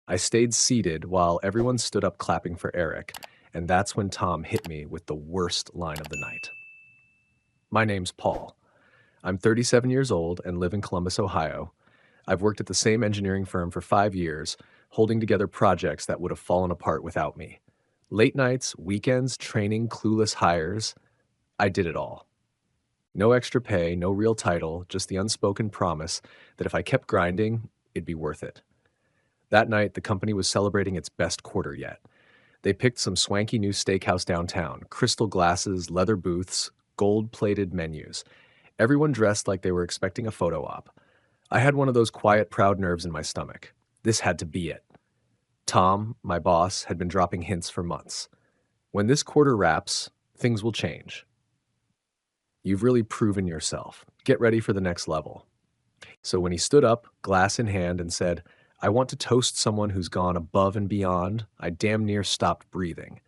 I stayed seated while everyone stood up clapping for Eric, and that's when Tom hit me with the worst line of the night. My name's Paul. I'm 37 years old and live in Columbus, Ohio. I've worked at the same engineering firm for 5 years, holding together projects that would have fallen apart without me. Late nights, weekends, training, clueless hires. I did it all. No extra pay, no real title, just the unspoken promise that if I kept grinding, it'd be worth it. That night, the company was celebrating its best quarter yet. They picked some swanky new steakhouse downtown, crystal glasses, leather booths, gold-plated menus. Everyone dressed like they were expecting a photo op. I had one of those quiet, proud nerves in my stomach. This had to be it. Tom, my boss, had been dropping hints for months. When this quarter wraps, things will change. You've really proven yourself. Get ready for the next level. So when he stood up, glass in hand, and said, "I want to toast someone who's gone above and beyond," I damn near stopped breathing.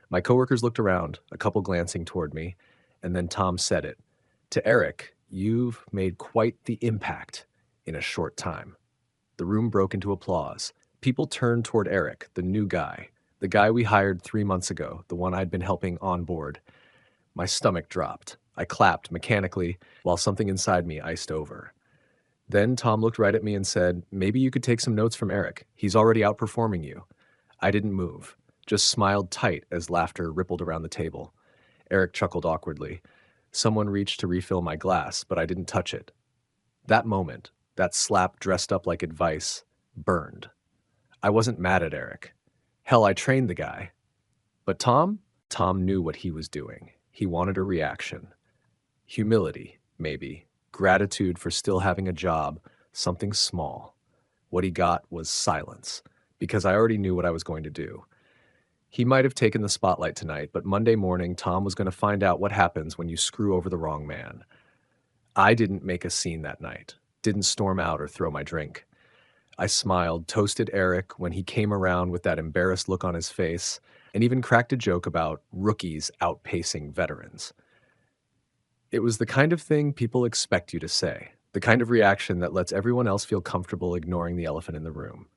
My coworkers looked around, a couple glancing toward me, and then Tom said it. "To Eric, you've made quite the impact in a short time." The room broke into applause. People turned toward Eric, the new guy, the guy we hired 3 months ago, the one I'd been helping on board. My stomach dropped. I clapped mechanically while something inside me iced over. Then Tom looked right at me and said, "Maybe you could take some notes from Eric. He's already outperforming you." I didn't move, just smiled tight as laughter rippled around the table. Eric chuckled awkwardly. Someone reached to refill my glass, but I didn't touch it. That moment, that slap dressed up like advice, burned. I wasn't mad at Eric. Hell, I trained the guy. But Tom? Tom knew what he was doing. He wanted a reaction. Humility, maybe. Gratitude for still having a job, something small. What he got was silence, because I already knew what I was going to do. He might have taken the spotlight tonight, but Monday morning, Tom was going to find out what happens when you screw over the wrong man. I didn't make a scene that night, didn't storm out or throw my drink. I smiled, toasted Eric when he came around with that embarrassed look on his face, and even cracked a joke about rookies outpacing veterans. It was the kind of thing people expect you to say, the kind of reaction that lets everyone else feel comfortable ignoring the elephant in the room.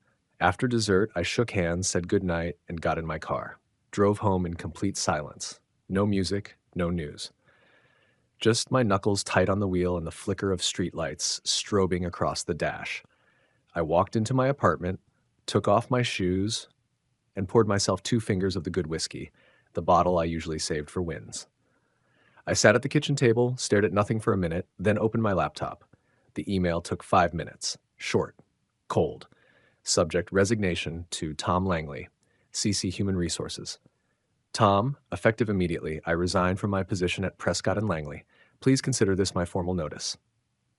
After dessert, I shook hands, said goodnight, and got in my car. Drove home in complete silence. No music, no news. Just my knuckles tight on the wheel and the flicker of streetlights strobing across the dash. I walked into my apartment, took off my shoes, and poured myself 2 fingers of the good whiskey, the bottle I usually saved for wins. I sat at the kitchen table, stared at nothing for a minute, then opened my laptop. The email took 5 minutes. Short. Cold. Subject: resignation to Tom Langley, CC Human Resources. Tom, effective immediately, I resign from my position at Prescott and Langley. Please consider this my formal notice.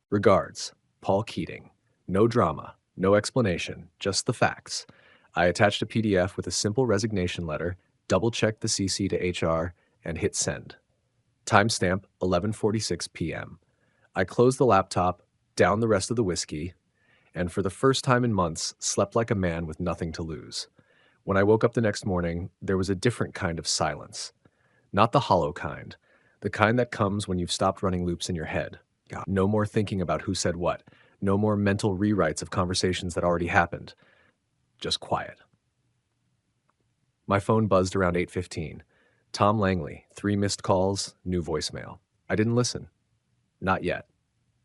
Regards, Paul Keating. No drama, no explanation, just the facts. I attached a PDF with a simple resignation letter, double-checked the CC to HR, and hit send. Timestamp 11:46 p.m. I closed the laptop, downed the rest of the whiskey, and for the first time in months, slept like a man with nothing to lose. When I woke up the next morning, there was a different kind of silence. Not the hollow kind, the kind that comes when you've stopped running loops in your head. No more thinking about who said what, no more mental rewrites of conversations that already happened. Just quiet. My phone buzzed around 8:15. Tom Langley, 3 missed calls, new voicemail. I didn't listen. Not yet.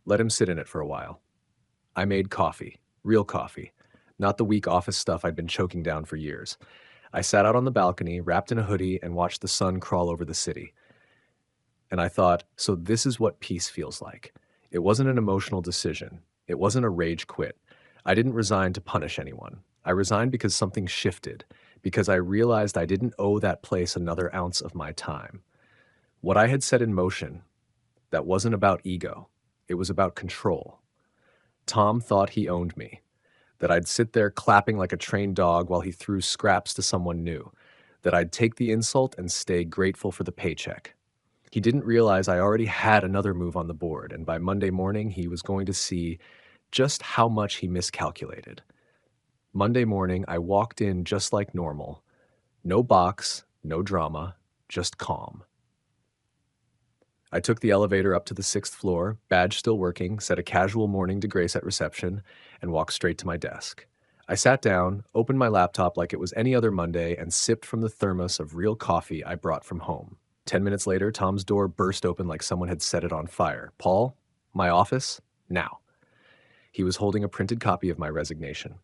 Let him sit in it for a while. I made coffee, real coffee, not the weak office stuff I'd been choking down for years. I sat out on the balcony, wrapped in a hoodie, and watched the sun crawl over the city. And I thought, so this is what peace feels like. It wasn't an emotional decision. It wasn't a rage quit. I didn't resign to punish anyone. I resigned because something shifted, because I realized I didn't owe that place another ounce of my time. What I had set in motion, that wasn't about ego. It was about control. Tom thought he owned me, that I'd sit there clapping like a trained dog while he threw scraps to someone new, that I'd take the insult and stay grateful for the paycheck. He didn't realize I already had another move on the board, and by Monday morning he was going to see just how much he miscalculated. Monday morning, I walked in just like normal. No box, no drama, just calm. I took the elevator up to the 6th floor, badge still working, said a casual morning to Grace at reception, and walked straight to my desk. I sat down, opened my laptop like it was any other Monday, and sipped from the thermos of real coffee I brought from home. 10 minutes later, Tom's door burst open like someone had set it on fire. Paul, my office, now. He was holding a printed copy of my resignation.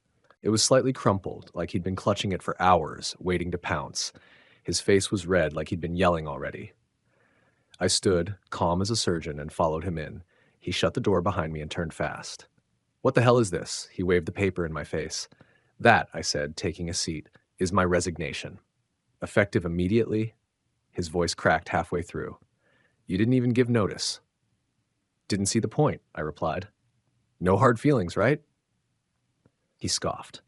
It was slightly crumpled, like he'd been clutching it for hours, waiting to pounce. His face was red, like he'd been yelling already. I stood, calm as a surgeon, and followed him in. He shut the door behind me and turned fast. What the hell is this? He waved the paper in my face. That, I said, taking a seat, is my resignation. Effective immediately? His voice cracked halfway through. You didn't even give notice. Didn't see the point, I replied. No hard feelings, right? He scoffed.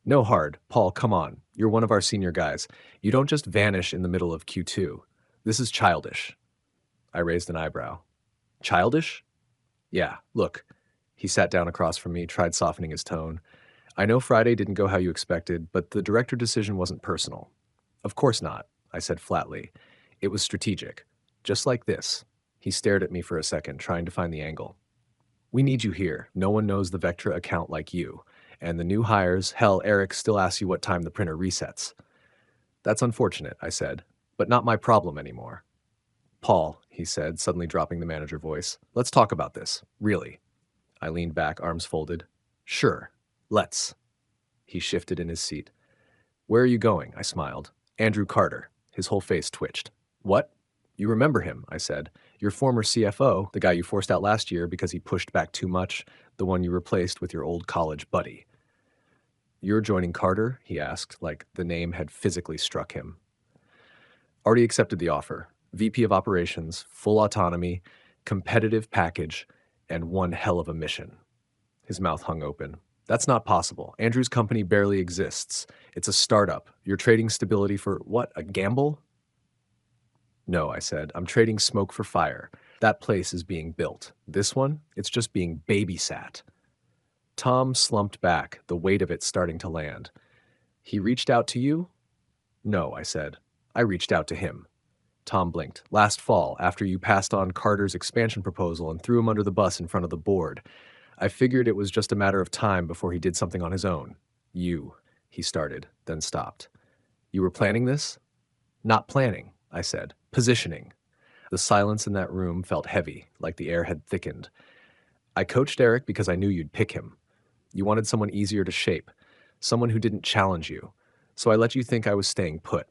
No hard. Paul, come on. You're one of our senior guys. You don't just vanish in the middle of Q2. This is childish. I raised an eyebrow. Childish? Yeah, look. He sat down across from me, tried softening his tone. I know Friday didn't go how you expected, but the director decision wasn't personal. Of course not, I said flatly. It was strategic. Just like this. He stared at me for a second, trying to find the angle. We need you here. No one knows the Vectra account like you. And the new hires, hell, Eric still asks you what time the printer resets. That's unfortunate, I said, but not my problem anymore. Paul, he said, suddenly dropping the manager voice, let's talk about this. Really. I leaned back, arms folded. Sure, let's. He shifted in his seat. Where are you going? I smiled. Andrew Carter. His whole face twitched. What? You remember him, I said. Your former CFO, the guy you forced out last year because he pushed back too much, the one you replaced with your old college buddy. You're joining Carter? He asked, like the name had physically struck him. Already accepted the offer. VP of Operations, full autonomy, competitive package, and one hell of a mission. His mouth hung open. That's not possible. Andrew's company barely exists. It's a startup. You're trading stability for, what, a gamble? No, I said. I'm trading smoke for fire. That place is being built. This one, it's just being babysat. Tom slumped back, the weight of it starting to land. He reached out to you? No, I said. I reached out to him. Tom blinked. Last fall, after you passed on Carter's expansion proposal and threw him under the bus in front of the board, I figured it was just a matter of time before he did something on his own. He started, then stopped. You were planning this? Not planning, I said. Positioning. The silence in that room felt heavy, like the air had thickened. I coached Eric because I knew you'd pick him. You wanted someone easier to shape, someone who didn't challenge you, so I let you think I was staying put.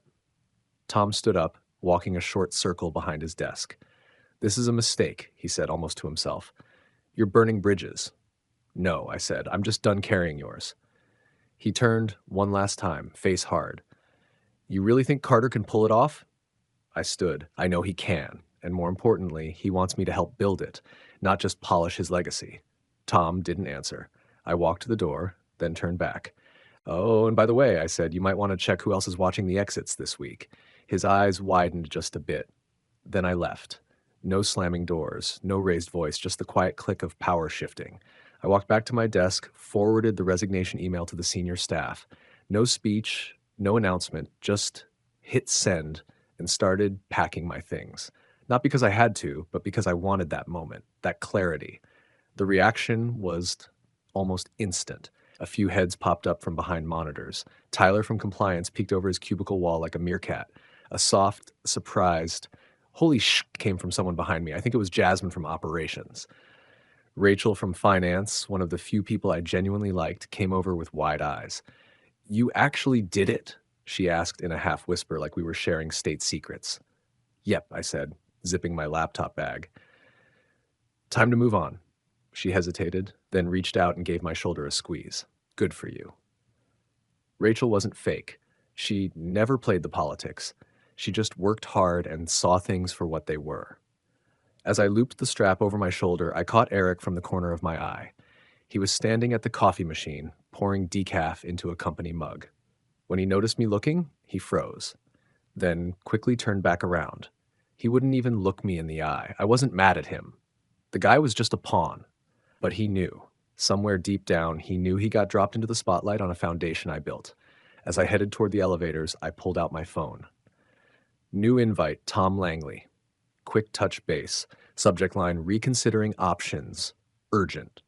Tom stood up, walking a short circle behind his desk. This is a mistake, he said almost to himself. You're burning bridges. No, I said, I'm just done carrying yours. He turned one last time, face hard. You really think Carter can pull it off? I stood. I know he can, and more importantly, he wants me to help build it, not just polish his legacy. Tom didn't answer. I walked to the door, then turned back. Oh, and by the way, I said, you might want to check who else is watching the exits this week. His eyes widened just a bit. Then I left. No slamming doors, no raised voice, just the quiet click of power shifting. I walked back to my desk, forwarded the resignation email to the senior staff. No speech, no announcement, just hit send and started packing my things. Not because I had to, but because I wanted that moment, that clarity. The reaction was almost instant. A few heads popped up from behind monitors. Tyler from compliance peeked over his cubicle wall like a meerkat. A soft, surprised, holy sh! Came from someone behind me. I think it was Jasmine from operations. Rachel from finance, one of the few people I genuinely liked, came over with wide eyes. You actually did it? She asked in a half whisper like we were sharing state secrets. Yep, I said, zipping my laptop bag. Time to move on. She hesitated, then reached out and gave my shoulder a squeeze. Good for you. Rachel wasn't fake. She never played the politics. She just worked hard and saw things for what they were. As I looped the strap over my shoulder, I caught Eric from the corner of my eye. He was standing at the coffee machine, pouring decaf into a company mug. When he noticed me looking, he froze, then quickly turned back around. He wouldn't even look me in the eye. I wasn't mad at him. The guy was just a pawn. But he knew. Somewhere deep down, he knew he got dropped into the spotlight on a foundation I built. As I headed toward the elevators, I pulled out my phone. New invite, Tom Langley. Quick touch base. Subject line, reconsidering options. Urgent.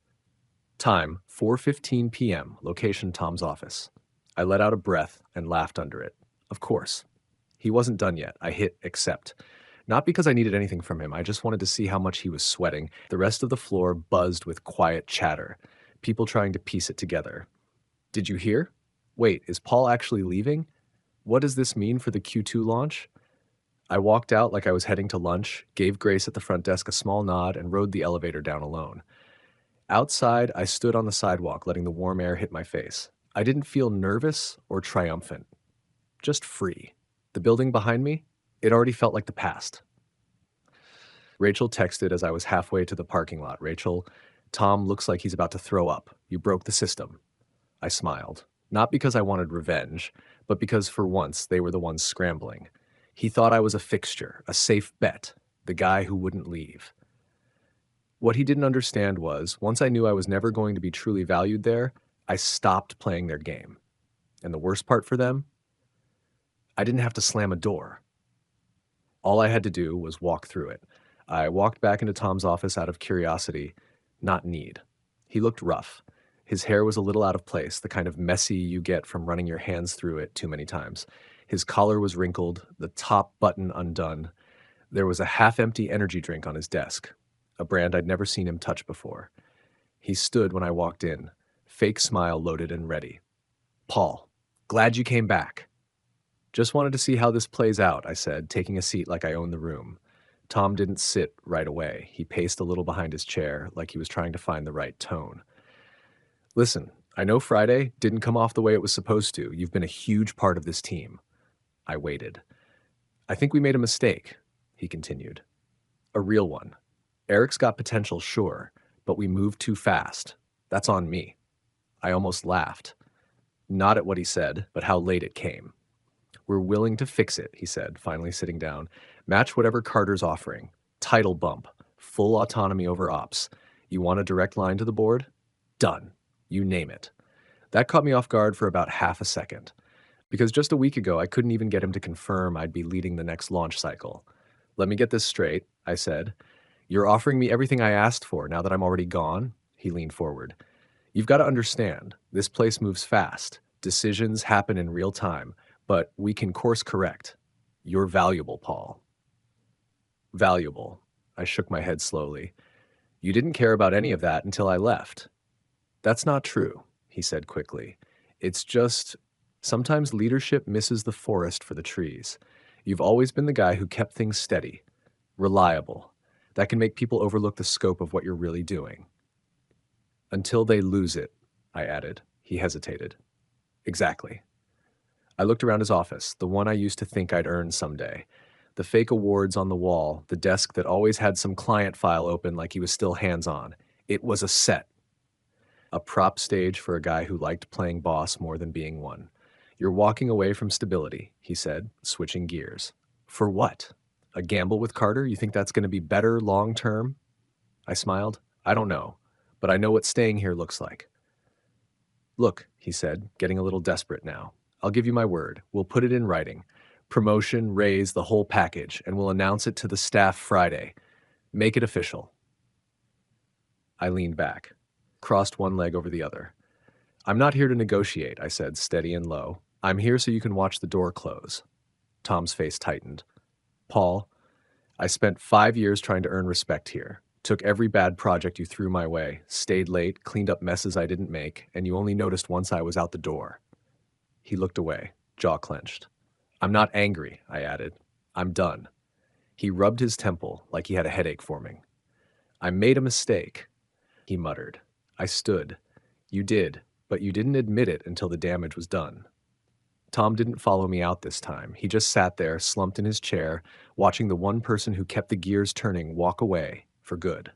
Time, 4:15 p.m., location Tom's office. I let out a breath and laughed under it. Of course. He wasn't done yet. I hit accept. Not because I needed anything from him, I just wanted to see how much he was sweating. The rest of the floor buzzed with quiet chatter, people trying to piece it together. Did you hear? Wait, is Paul actually leaving? What does this mean for the Q2 launch? I walked out like I was heading to lunch, gave Grace at the front desk a small nod, and rode the elevator down alone. Outside, I stood on the sidewalk, letting the warm air hit my face. I didn't feel nervous or triumphant, just free. The building behind me, it already felt like the past. Rachel texted as I was halfway to the parking lot. Rachel, Tom looks like he's about to throw up. You broke the system. I smiled. Not because I wanted revenge, but because for once they were the ones scrambling. He thought I was a fixture, a safe bet, the guy who wouldn't leave. What he didn't understand was, once I knew I was never going to be truly valued there, I stopped playing their game. And the worst part for them? I didn't have to slam a door. All I had to do was walk through it. I walked back into Tom's office out of curiosity, not need. He looked rough. His hair was a little out of place, the kind of messy you get from running your hands through it too many times. His collar was wrinkled, the top button undone. There was a half-empty energy drink on his desk, a brand I'd never seen him touch before. He stood when I walked in, fake smile loaded and ready. Paul, glad you came back. Just wanted to see how this plays out, I said, taking a seat like I owned the room. Tom didn't sit right away. He paced a little behind his chair, like he was trying to find the right tone. Listen, I know Friday didn't come off the way it was supposed to. You've been a huge part of this team. I waited. I think we made a mistake, he continued. A real one. Eric's got potential, sure, but we moved too fast. That's on me. I almost laughed. Not at what he said, but how late it came. We're willing to fix it, he said, finally sitting down. Match whatever Carter's offering. Title bump. Full autonomy over ops. You want a direct line to the board? Done. You name it. That caught me off guard for about half a second. Because just a week ago, I couldn't even get him to confirm I'd be leading the next launch cycle. Let me get this straight, I said. You're offering me everything I asked for now that I'm already gone? He leaned forward. You've got to understand, this place moves fast. Decisions happen in real time. But we can course correct. You're valuable, Paul. Valuable. I shook my head slowly. You didn't care about any of that until I left. That's not true, he said quickly. It's just, sometimes leadership misses the forest for the trees. You've always been the guy who kept things steady, reliable. That can make people overlook the scope of what you're really doing. Until they lose it, I added. He hesitated. Exactly. I looked around his office, the one I used to think I'd earn someday. The fake awards on the wall, the desk that always had some client file open like he was still hands-on. It was a set. A prop stage for a guy who liked playing boss more than being one. You're walking away from stability, he said, switching gears. For what? A gamble with Carter? You think that's going to be better long-term? I smiled. I don't know, but I know what staying here looks like. Look, he said, getting a little desperate now. I'll give you my word. We'll put it in writing. Promotion, raise, the whole package, and we'll announce it to the staff Friday. Make it official. I leaned back, crossed one leg over the other. I'm not here to negotiate, I said, steady and low. I'm here so you can watch the door close. Tom's face tightened. Paul, I spent 5 years trying to earn respect here. Took every bad project you threw my way, stayed late, cleaned up messes I didn't make, and you only noticed once I was out the door. He looked away, jaw clenched. I'm not angry, I added. I'm done. He rubbed his temple like he had a headache forming. I made a mistake, he muttered. I stood. You did, but you didn't admit it until the damage was done. Tom didn't follow me out this time. He just sat there, slumped in his chair, watching the one person who kept the gears turning walk away for good.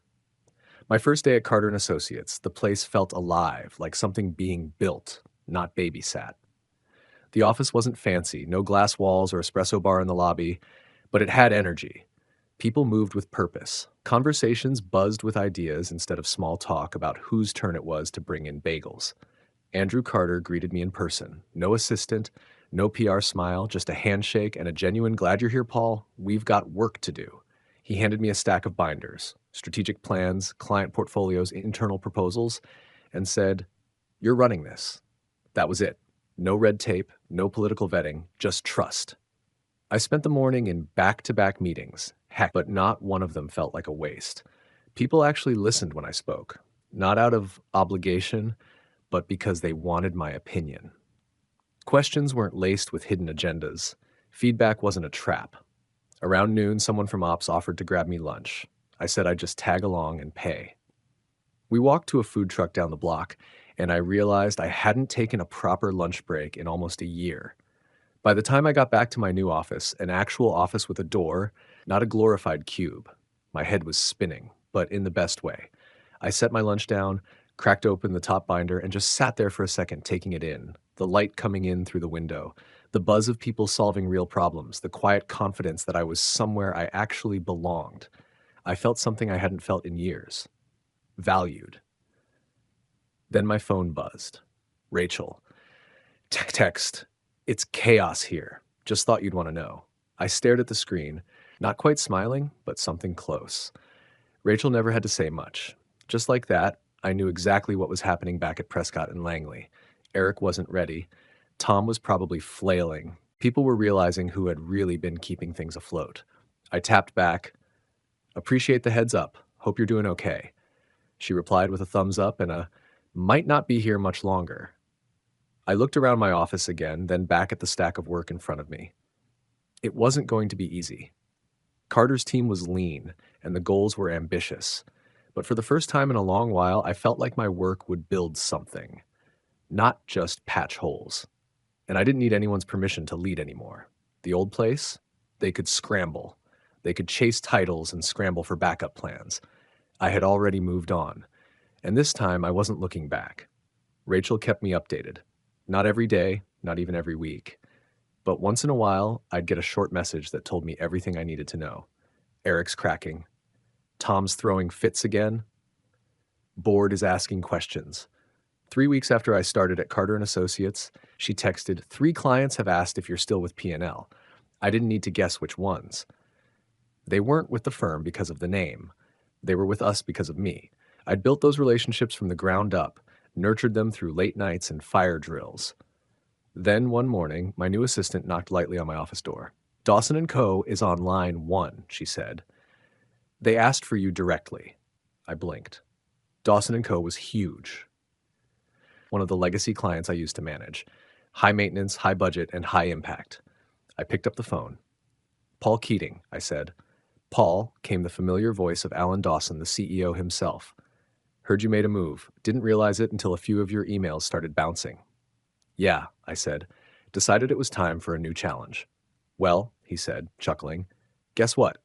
My first day at Carter & Associates, the place felt alive, like something being built, not babysat. The office wasn't fancy, no glass walls or espresso bar in the lobby, but it had energy. People moved with purpose. Conversations buzzed with ideas instead of small talk about whose turn it was to bring in bagels. Andrew Carter greeted me in person. No assistant, no PR smile, just a handshake and a genuine "glad you're here, Paul. We've got work to do." He handed me a stack of binders, strategic plans, client portfolios, internal proposals, and said, "You're running this." That was it. No red tape, no political vetting, just trust. I spent the morning in back-to-back meetings. Heck, but not one of them felt like a waste. People actually listened when I spoke, not out of obligation, but because they wanted my opinion. Questions weren't laced with hidden agendas. Feedback wasn't a trap. Around noon, someone from ops offered to grab me lunch. I said I'd just tag along and pay. We walked to a food truck down the block, and I realized I hadn't taken a proper lunch break in almost a year. By the time I got back to my new office, an actual office with a door, not a glorified cube, my head was spinning, but in the best way. I set my lunch down, cracked open the top binder, and just sat there for a second, taking it in. The light coming in through the window, the buzz of people solving real problems, the quiet confidence that I was somewhere I actually belonged. I felt something I hadn't felt in years. Valued. Then my phone buzzed. Rachel. Text. "It's chaos here. Just thought you'd want to know." I stared at the screen, not quite smiling, but something close. Rachel never had to say much. Just like that, I knew exactly what was happening back at Prescott and Langley. Eric wasn't ready. Tom was probably flailing. People were realizing who had really been keeping things afloat. I tapped back. "Appreciate the heads up. Hope you're doing okay." She replied with a thumbs up and a "might not be here much longer." I looked around my office again, then back at the stack of work in front of me. It wasn't going to be easy. Carter's team was lean, and the goals were ambitious. But for the first time in a long while, I felt like my work would build something, not just patch holes. And I didn't need anyone's permission to lead anymore. The old place? They could scramble. They could chase titles and scramble for backup plans. I had already moved on. And this time, I wasn't looking back. Rachel kept me updated. Not every day, not even every week. But once in a while, I'd get a short message that told me everything I needed to know. Eric's cracking. Tom's throwing fits again. Board is asking questions. 3 weeks after I started at Carter & Associates, she texted, "3 clients have asked if you're still with P&L. I didn't need to guess which ones." They weren't with the firm because of the name. They were with us because of me. I'd built those relationships from the ground up, nurtured them through late nights and fire drills. Then one morning, my new assistant knocked lightly on my office door. "Dawson & Co. is on line 1, she said. "They asked for you directly." I blinked. Dawson & Co. was huge. One of the legacy clients I used to manage. High maintenance, high budget, and high impact. I picked up the phone. "Paul Keating," I said. "Paul," came the familiar voice of Alan Dawson, the CEO himself. "Heard you made a move. Didn't realize it until a few of your emails started bouncing." "Yeah," I said. Decided it was time for a new challenge. "Well," he said, chuckling, "guess what?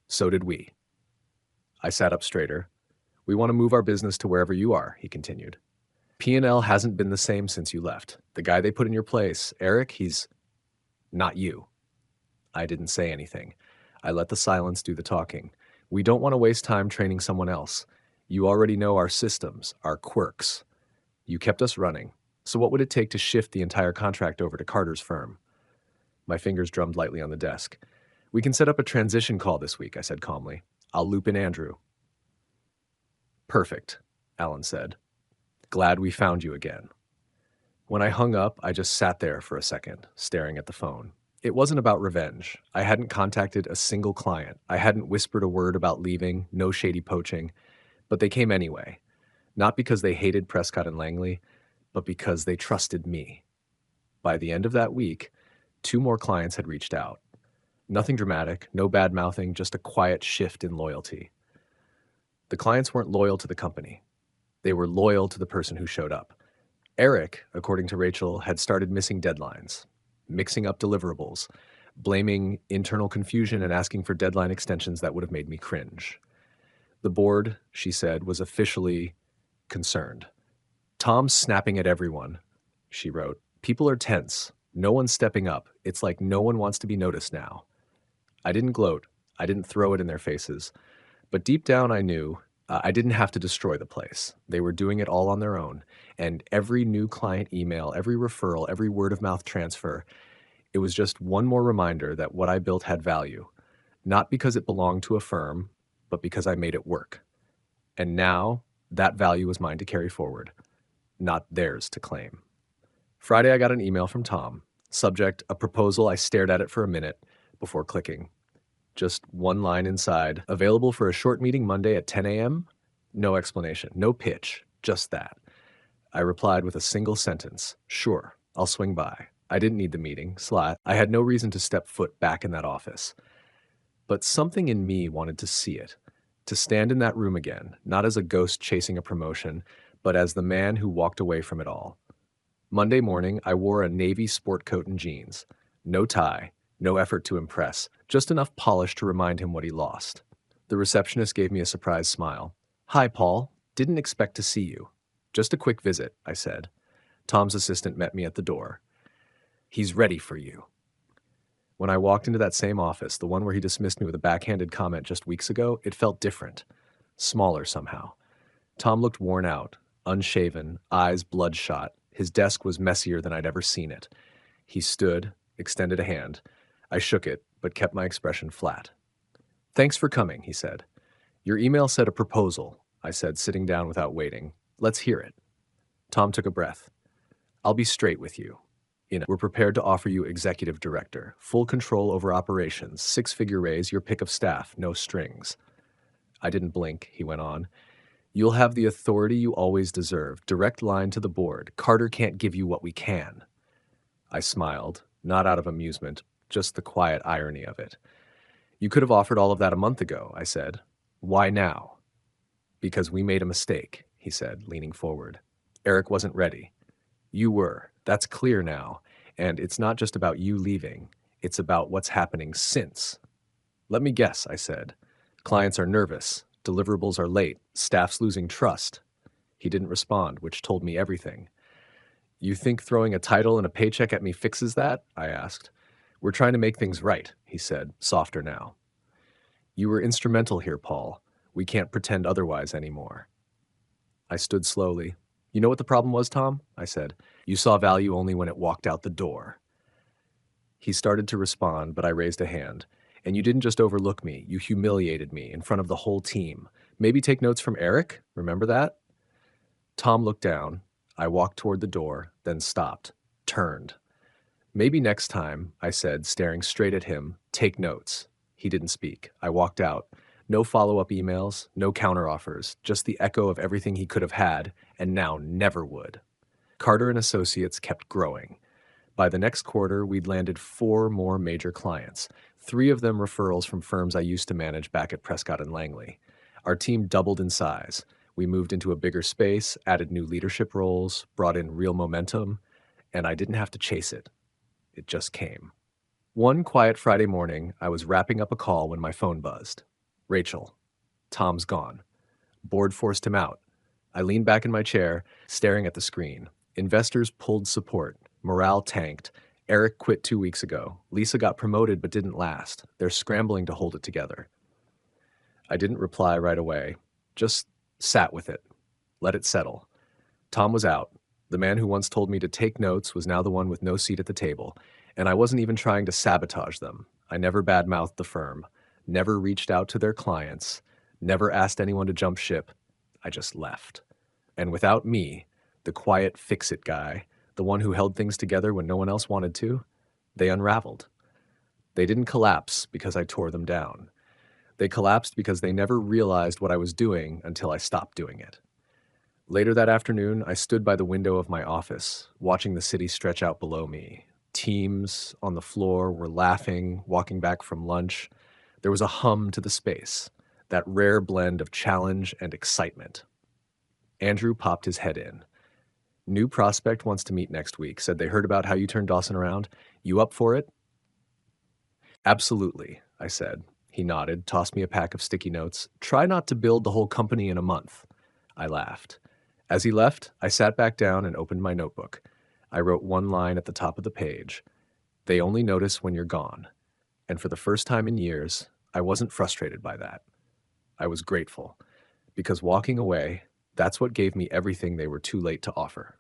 So did we." I sat up straighter. "We want to move our business to wherever you are," he continued. "P&L hasn't been the same since you left. The guy they put in your place, Eric, he's not you." I didn't say anything. I let the silence do the talking. "We don't want to waste time training someone else. You already know our systems, our quirks. You kept us running. So what would it take to shift the entire contract over to Carter's firm?" My fingers drummed lightly on the desk. "We can set up a transition call this week," I said calmly. "I'll loop in Andrew." "Perfect," Alan said. "Glad we found you again." When I hung up, I just sat there for a second, staring at the phone. It wasn't about revenge. I hadn't contacted a single client. I hadn't whispered a word about leaving, no shady poaching. But they came anyway. Not because they hated Prescott and Langley, but because they trusted me. By the end of that week, 2 more clients had reached out. Nothing dramatic, no bad-mouthing, just a quiet shift in loyalty. The clients weren't loyal to the company. They were loyal to the person who showed up. Eric, according to Rachel, had started missing deadlines, mixing up deliverables, blaming internal confusion and asking for deadline extensions that would have made me cringe. The board, she said, was officially concerned. "Tom's snapping at everyone," she wrote. "People are tense. No one's stepping up. It's like no one wants to be noticed now." I didn't gloat. I didn't throw it in their faces. But deep down I knew I didn't have to destroy the place. They were doing it all on their own. And every new client email, every referral, every word-of-mouth transfer, it was just one more reminder that what I built had value. Not because it belonged to a firm, but because I made it work. And now, that value was mine to carry forward. not theirs to claim. Friday, I got an email from Tom. Subject, a proposal. I stared at it for a minute before clicking. Just one line inside. Available for a short meeting Monday at 10 a.m.? No explanation, no pitch, just that. I replied with a single sentence. Sure, I'll swing by. I didn't need the meeting, slat. I had no reason to step foot back in that office. But something in me wanted to see it, to stand in that room again, not as a ghost chasing a promotion, but as the man who walked away from it all. Monday morning, I wore a navy sport coat and jeans. No tie, no effort to impress, just enough polish to remind him what he lost. The receptionist gave me a surprised smile. Hi, Paul. Didn't expect to see you. Just a quick visit, I said. Tom's assistant met me at the door. He's ready for you. When I walked into that same office, the one where he dismissed me with a backhanded comment just weeks ago, it felt different. Smaller somehow. Tom looked worn out, unshaven, eyes bloodshot. His desk was messier than I'd ever seen it. He stood, extended a hand. I shook it, but kept my expression flat. Thanks for coming, he said. Your email said a proposal, I said, sitting down without waiting. Let's hear it. Tom took a breath. I'll be straight with you. We're prepared to offer you executive director, full control over operations, 6-figure raise, your pick of staff, no strings. I didn't blink, he went on. You'll have the authority you always deserve, direct line to the board. Carter can't give you what we can. I smiled, not out of amusement, just the quiet irony of it. You could have offered all of that a month ago, I said. Why now? Because we made a mistake, he said, leaning forward. Eric wasn't ready. You were. That's clear now. And it's not just about you leaving. It's about what's happening since. Let me guess, I said. Clients are nervous. Deliverables are late. Staff's losing trust. He didn't respond, which told me everything. You think throwing a title and a paycheck at me fixes that? I asked. We're trying to make things right, he said, softer now. You were instrumental here, Paul. We can't pretend otherwise anymore. I stood slowly. You know what the problem was, Tom? I said. You saw value only when it walked out the door. He started to respond, but I raised a hand. And you didn't just overlook me. You humiliated me in front of the whole team. Maybe take notes from Eric? Remember that? Tom looked down. I walked toward the door, then stopped, turned. Maybe next time, I said, staring straight at him, take notes. He didn't speak. I walked out. No follow-up emails, no counteroffers, just the echo of everything he could have had, and now never would. Carter and Associates kept growing. By the next quarter, we'd landed 4 more major clients, 3 of them referrals from firms I used to manage back at Prescott and Langley. Our team doubled in size. We moved into a bigger space, added new leadership roles, brought in real momentum, and I didn't have to chase it. It just came. One quiet Friday morning, I was wrapping up a call when my phone buzzed. Rachel. Tom's gone. Board forced him out. I leaned back in my chair, staring at the screen. Investors pulled support. Morale tanked. Eric quit 2 weeks ago. Lisa got promoted but didn't last. They're scrambling to hold it together. I didn't reply right away. Just sat with it. Let it settle. Tom was out. The man who once told me to take notes was now the one with no seat at the table. And I wasn't even trying to sabotage them. I never badmouthed the firm. Never reached out to their clients. Never asked anyone to jump ship. I just left. And without me, the quiet fix-it guy, the one who held things together when no one else wanted to, they unraveled. They didn't collapse because I tore them down. They collapsed because they never realized what I was doing until I stopped doing it. Later that afternoon, I stood by the window of my office, watching the city stretch out below me. Teams on the floor were laughing, walking back from lunch. There was a hum to the space, that rare blend of challenge and excitement. Andrew popped his head in. New prospect wants to meet next week. Said they heard about how you turned Dawson around. You up for it? Absolutely, I said. He nodded, tossed me a pack of sticky notes. Try not to build the whole company in a month. I laughed. As he left, I sat back down and opened my notebook. I wrote one line at the top of the page. They only notice when you're gone. And for the first time in years, I wasn't frustrated by that. I was grateful, because walking away, that's what gave me everything they were too late to offer.